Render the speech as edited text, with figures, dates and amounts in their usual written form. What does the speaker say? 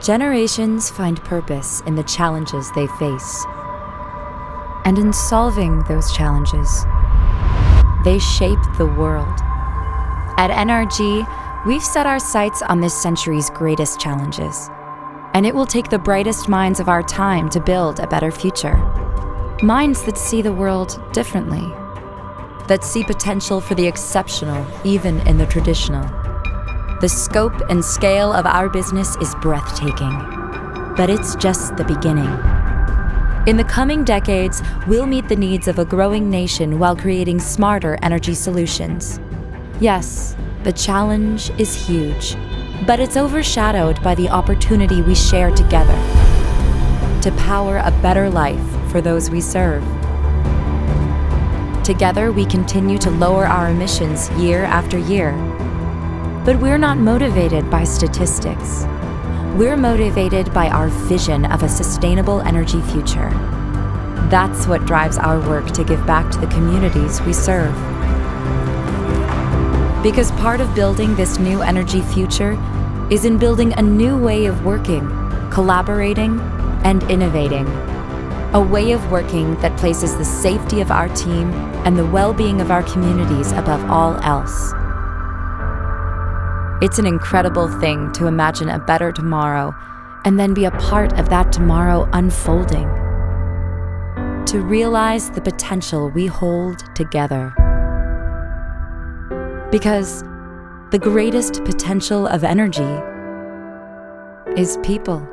Generations find purpose in the challenges they face. And in solving those challenges, they shape the world. At NRG, we've set our sights on this century's greatest challenges, and it will take the brightest minds of our time to build a better future. Minds that see the world differently, that see potential for the exceptional even in the traditional. The scope and scale of our business is breathtaking, but it's just the beginning. In the coming decades, we'll meet the needs of a growing nation while creating smarter energy solutions. Yes, the challenge is huge, but it's overshadowed by the opportunity we share together to power a better life for those we serve. Together, we continue to lower our emissions year after year. But we're not motivated by statistics. We're motivated by our vision of a sustainable energy future. That's what drives our work to give back to the communities we serve. Because part of building this new energy future is in building a new way of working, collaborating, and innovating. A way of working that places the safety of our team and the well-being of our communities above all else. It's an incredible thing to imagine a better tomorrow and then be a part of that tomorrow unfolding. To realize the potential we hold together. Because the greatest potential of energy is people.